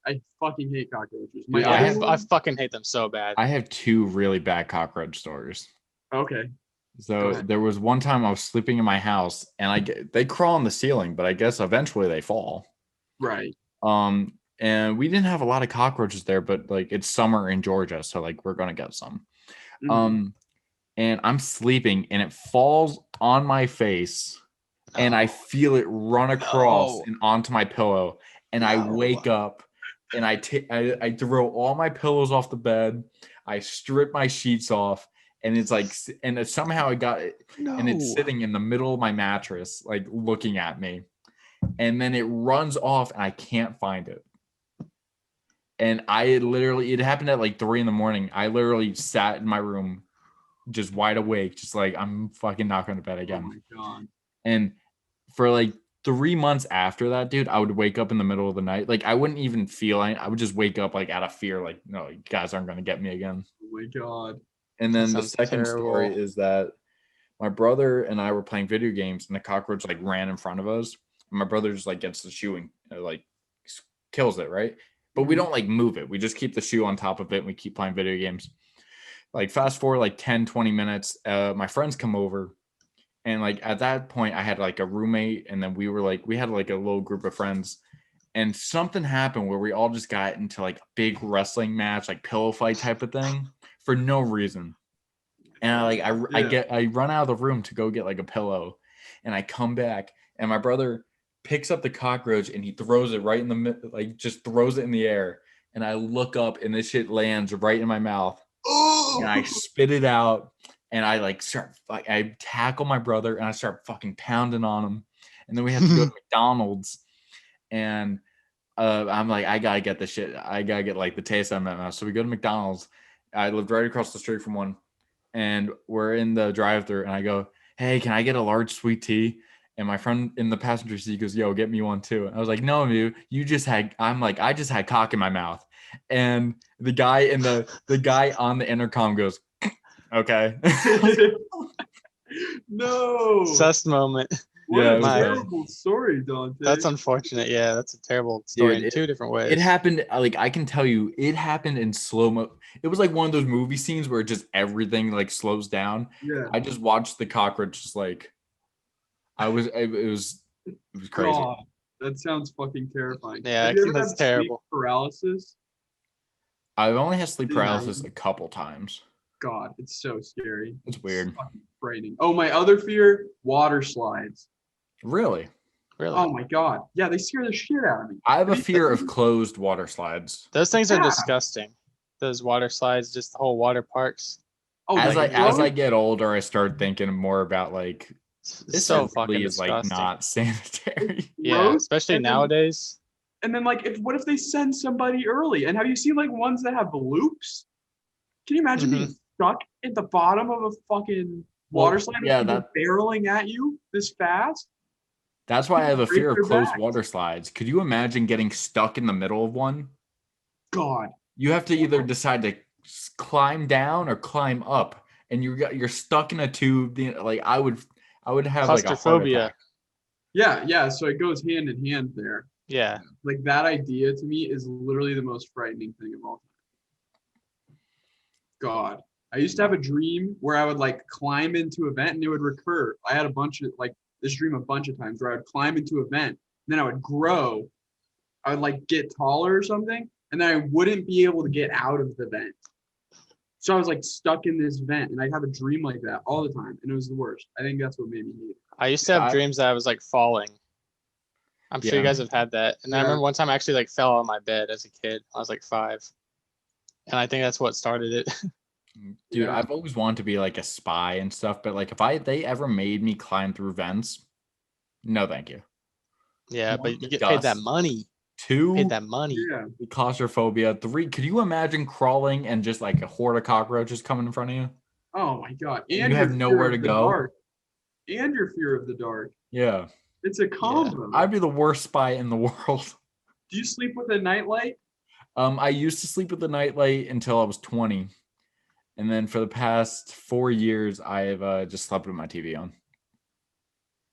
I fucking hate cockroaches. I fucking hate them so bad. I have 2 really bad cockroach stories. Okay. So there was one time I was sleeping in my house, and they crawl on the ceiling, but I guess eventually they fall. Right. And we didn't have a lot of cockroaches there, but like it's summer in Georgia, so like we're gonna get some. Mm-hmm. And I'm sleeping, and it falls on my face. And I feel it run across and onto my pillow, and I wake up, and I throw all my pillows off the bed. I strip my sheets off, and it's like, and somehow I got it, and it's sitting in the middle of my mattress, like looking at me, and then it runs off, and I can't find it. And it happened at like 3 a.m. I literally sat in my room, just wide awake, just like I'm fucking not going to bed again. Oh my God. And for like 3 months after that, dude, I would wake up in the middle of the night. Like I wouldn't even feel it. I would just wake up like out of fear. Like, no, you guys aren't going to get me again. Oh my God. And then the second story is that my brother and I were playing video games, and the cockroach like ran in front of us. And my brother just like gets the shoe and like kills it. Right. But we don't like move it. We just keep the shoe on top of it, and we keep playing video games. Like fast forward like 10, 20 minutes, my friends come over. And like at that point, I had like a roommate, and then we had like a little group of friends, and something happened where we all just got into like a big wrestling match, like pillow fight type of thing for no reason. And I run out of the room to go get like a pillow, and I come back, and my brother picks up the cockroach, and he throws it right in just throws it in the air. And I look up, and this shit lands right in my mouth. and I spit it out, and I like I tackle my brother, and I start fucking pounding on him, and then we have to go to McDonald's, and I'm like, I gotta get the shit. I gotta get like the taste out of my mouth. So we go to McDonald's. I lived right across the street from one, and we're in the drive-thru, and I go, "Hey, can I get a large sweet tea?" And my friend in the passenger seat goes, "Yo, get me one too." And I was like, "No, dude, you just had." I'm like, "I just had cock in my mouth," and the guy on the intercom goes, "Okay." No. Sus moment. What a terrible story, Dante. That's unfortunate. Yeah, that's a terrible story in two different ways. It happened, like, I can tell you, it happened in slow-mo. It was like one of those movie scenes where just everything like slows down. Yeah. I just watched the cockroach just like it was crazy. God, that sounds fucking terrifying. Yeah, I think that's terrible. Sleep paralysis? I've only had sleep paralysis a couple times. God, it's so scary. It's weird. It's fucking frightening. Oh, my other fear, water slides. Really? Oh my God. Yeah, they scare the shit out of me. I have a fear of closed water slides. Those things are disgusting. Those water slides, just the whole water parks. Oh, as I get older, I start thinking more about like this so fucking really is like not sanitary. Yeah, especially nowadays. And then like what if they send somebody early? And have you seen like ones that have loops? Can you imagine being stuck at the bottom of a fucking water slide barreling at you this fast? That's why I have a fear of closed water slides. Could you imagine getting stuck in the middle of one? God. You have to either decide to climb down or climb up, and you're stuck in a tube. Like I would have like a heart attack. Yeah. So it goes hand in hand there. Yeah. Like that idea to me is literally the most frightening thing of all time. God. I used to have a dream where I would like climb into a vent and it would recur. I had this dream a bunch of times where I would climb into a vent, and then I would grow. I would like get taller or something, and then I wouldn't be able to get out of the vent. So I was like stuck in this vent, and I'd have a dream like that all the time, and it was the worst. I think that's what made me hate it. I used to have dreams that I was like falling. I'm sure you guys have had that. And I remember one time I actually like fell on my bed as a kid. I was like 5. And I think that's what started it. Dude, I've always wanted to be like a spy and stuff, but like if they ever made me climb through vents, no thank you. Yeah, but you get paid that money. 2, paid that money. Yeah. Claustrophobia. 3, could you imagine crawling and just like a horde of cockroaches coming in front of you? Oh my God. And you have nowhere to go. Dark. And your fear of the dark. Yeah. It's a combo. Yeah. I'd be the worst spy in the world. Do you sleep with a nightlight? I used to sleep with a nightlight until I was 20. And then for the past 4 years, I've just slept with my TV on.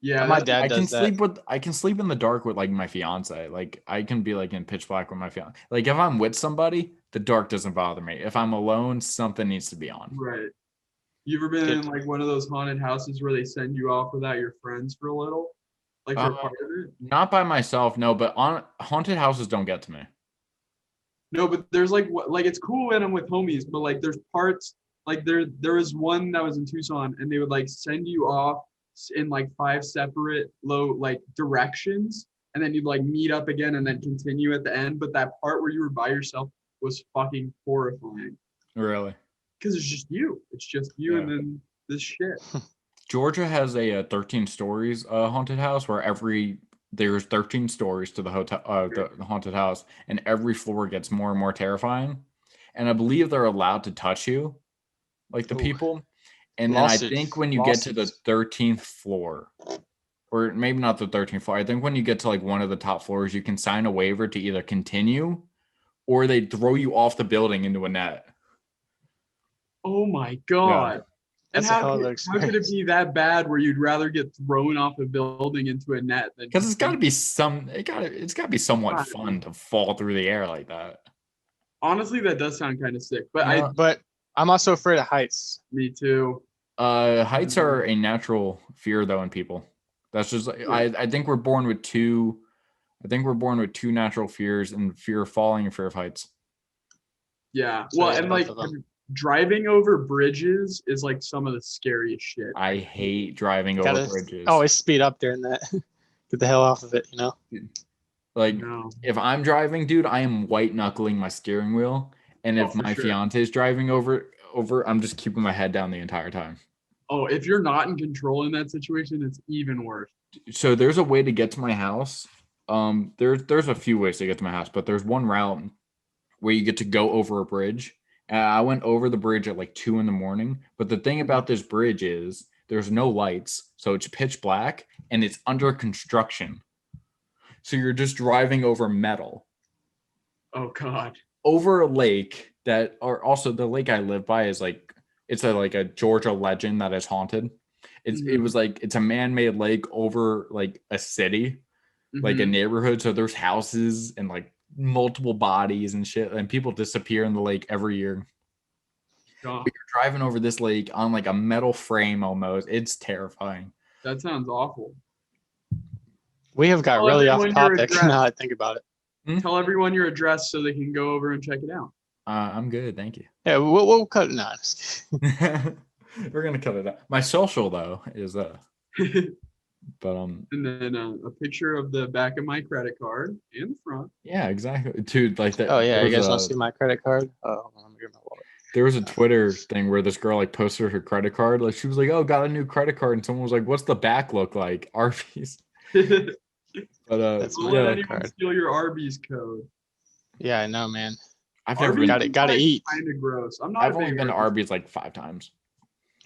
Yeah, my dad does that. I can sleep in the dark with like my fiance. Like I can be like in pitch black with my fiance. Like if I'm with somebody, the dark doesn't bother me. If I'm alone, something needs to be on. Right. You ever been in like one of those haunted houses where they send you off without your friends for a little? Like for part of it? Not by myself, no. But on haunted houses don't get to me. No, but there's like it's cool when I'm with homies, but like there's parts like there was one that was in Tucson, and they would like send you off in like 5 separate directions, and then you'd like meet up again and then continue at the end. But that part where you were by yourself was fucking horrifying. Really? Because it's just you. It's just you and then this shit. Georgia has a 13 stories haunted house where there's 13 stories to the hotel, the haunted house, and every floor gets more and more terrifying. And I believe they're allowed to touch you, like the people. And then I think when you get to the 13th floor, or maybe not the 13th floor, I think when you get to like one of the top floors, you can sign a waiver to either continue or they throw you off the building into a net. Oh my God. Yeah. And how could it be that bad where you'd rather get thrown off a building into a net than? Because it's got to be it's got to be somewhat fun to fall through the air like that. Honestly, that does sound kind of sick. But I'm also afraid of heights. Me too. Heights are a natural fear though in people. That's just I think we're born with two. I think we're born with 2 natural fears, and fear of falling and fear of heights. Yeah. Well, and like driving over bridges is like some of the scariest shit. I hate driving over bridges. Always speed up during that. Get the hell off of it, you know? Like if I'm driving, dude, I am white knuckling my steering wheel. And if my fiance is driving over I'm just keeping my head down the entire time. Oh, if you're not in control in that situation, it's even worse. So there's a way to get to my house. There's a few ways to get to my house, but there's one route where you get to go over a bridge. I went over the bridge at like 2 a.m. But the thing about this bridge is there's no lights, so it's pitch black and it's under construction. So you're just driving over metal. Oh God. Over a lake that, or also the lake I live by is like, it's like a Georgia legend that is haunted. It was like, it's a man-made lake over like a city, like a neighborhood. So there's houses and like multiple bodies and shit, and people disappear in the lake every year. But you're driving over this lake on like a metal frame almost. It's terrifying. That sounds awful. We have got really off topic now I think about it. Tell everyone your address so they can go over and check it out. I'm good, thank you. Yeah, we'll cut it out. We're gonna cut it out. My social though is but and then a picture of the back of my credit card in the front. Yeah, exactly, dude. Like that. Oh yeah, you guys want to see my credit card? Oh, let me get my wallet. There was a Twitter thing where this girl like posted her credit card. Like she was like, "Oh, got a new credit card," and someone was like, "What's the back look like?" Arby's. But don't let anyone steal your Arby's code. Yeah, I know, man. I've never gotta eat. Kind of gross. I've only been to Arby's like 5 times.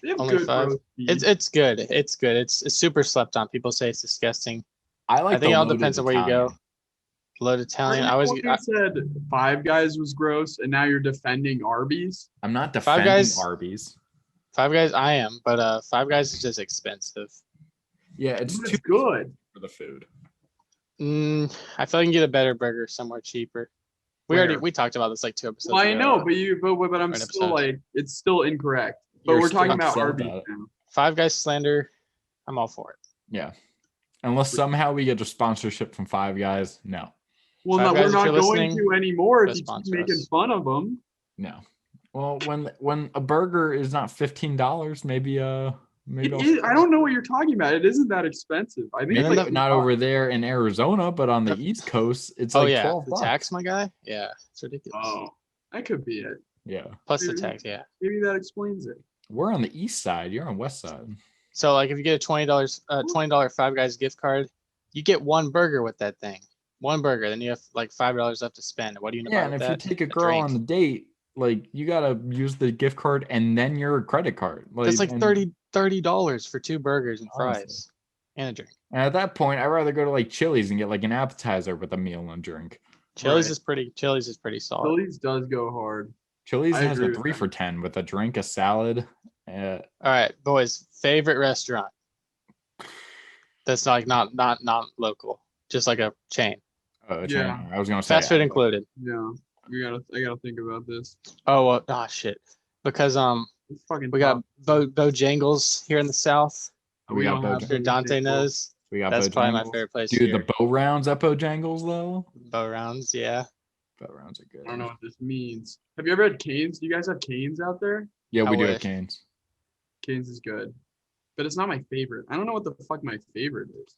They have only good 5. It's good. It's good. It's super slept on. People say it's disgusting. I think it all depends on where you go. Loaded Italian. I said Five Guys was gross, and now you're defending Arby's. I'm not defending Arby's. Five Guys, I am, but Five Guys is just expensive. Yeah, it's too good for the food. I feel I can get a better burger somewhere cheaper. We talked about this like 2 episodes ago. I know, but I'm still like, it's still incorrect. But we're talking about Arby's now. Five Guys slander, I'm all for it. Yeah. Unless somehow we get a sponsorship from Five Guys, no. Well, no, we're not going to anymore if you keep making fun of them. No. Well, when a burger is not $15, maybe I don't know what you're talking about. It isn't that expensive. I think maybe like not over there in Arizona, but on the East Coast, it's like $12. The tax, my guy. Yeah, it's ridiculous. Oh, that could be it. Yeah. Plus the tax. Yeah. Maybe that explains it. We're on the East side. You're on West side. So like, if you get a $20 Five Guys gift card, you get one burger with that thing. One burger, then you have like $5 left to spend. What do you know? Yeah, and if you take a girl on the date, like you gotta use the gift card and then your credit card. Like, that's like $30 for 2 burgers and fries and a drink. And at that point, I'd rather go to like Chili's and get like an appetizer with a meal and a drink. Chili's is pretty solid. Chili's does go hard. Chili's has a 3 for $10 with a drink, a salad. All right, boys. Favorite restaurant that's like not local, just like a chain. Yeah, I was gonna say fast food included. Yeah, I gotta think about this. Oh, shit, because we got Bojangles here in the South. We got Bojangles. Dante knows. That's probably my favorite place. Dude, the bow rounds at Bojangles though. Bow rounds, yeah. Bow rounds are good. I don't know what this means. Have you ever had Cane's? Do you guys have Cane's out there? Yeah, we do have Cane's. Cane's is good, but it's not my favorite. I don't know what the fuck my favorite is.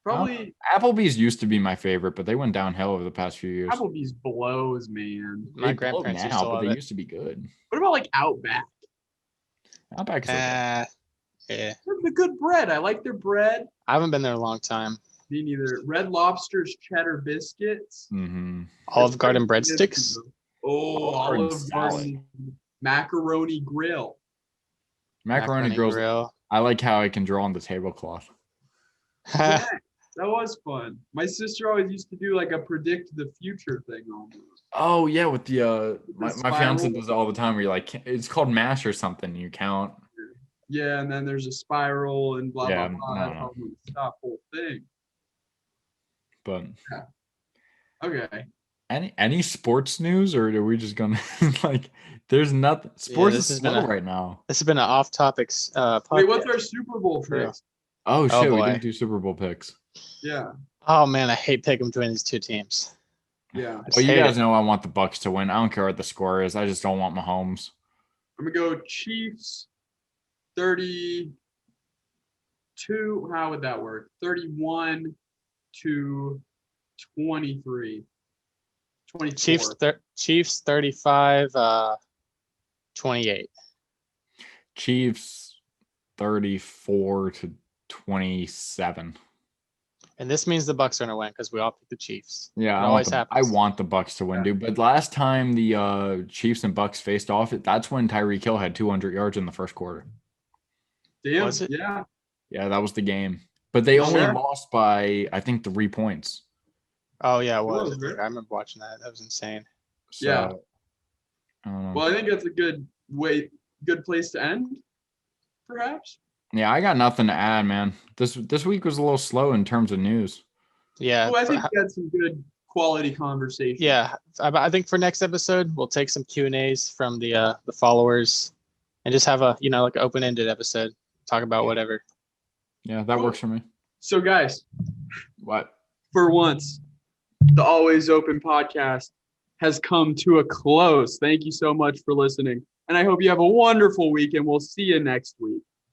Probably Applebee's used to be my favorite, but they went downhill over the past few years. Applebee's blows, man. My grandparents used to love but they used to be good. What about like Outback? Outback is okay. Yeah. The good bread. I like their bread. I haven't been there in a long time. Me neither. Red Lobster's cheddar biscuits. Mm-hmm. Olive Garden breadsticks. Oh, Olive Garden macaroni grill. Macaroni grill. I like how I can draw on the tablecloth. Yeah, that was fun. My sister always used to do like a predict the future thing almost. Oh yeah, with the my fiance does it all the time where you like, it's called MASH or something. You count. Yeah, and then there's a spiral and blah blah blah. No. Stop whole thing. But okay. Any sports news, or are we just gonna like? There's nothing. Sports is slow right now. This has been an off-topic. Wait, what's our Super Bowl picks? Oh shit, we didn't do Super Bowl picks. Yeah. Oh man, I hate picking between these two teams. Yeah. Well, you guys know I want the Bucks to win. I don't care what the score is. I just don't want Mahomes. I'm gonna go Chiefs. 32. How would that work? 31 to 23. 24. Chiefs 35. 28. Chiefs 34-27. And this means the Bucs are gonna win because we all pick the Chiefs. Yeah, it always happens. I want the Bucs to win, dude. But last time the Chiefs and Bucs faced off, that's when Tyreek Hill had 200 yards in the first quarter. Damn, was it? Yeah. Yeah, that was the game. But they only lost by, I think, 3 points. Oh yeah, it was. I remember watching that. That was insane. So, yeah. Well, I think that's a good place to end, perhaps. Yeah, I got nothing to add, man. This week was a little slow in terms of news. Yeah. Well, I think we had some good quality conversation. Yeah, I think for next episode we'll take some Q&As from the followers and just have a like an open-ended episode. Talk about whatever. Yeah, that works for me. So guys, what? For once, the Always Open podcast has come to a close. Thank you so much for listening. And I hope you have a wonderful week, and we'll see you next week.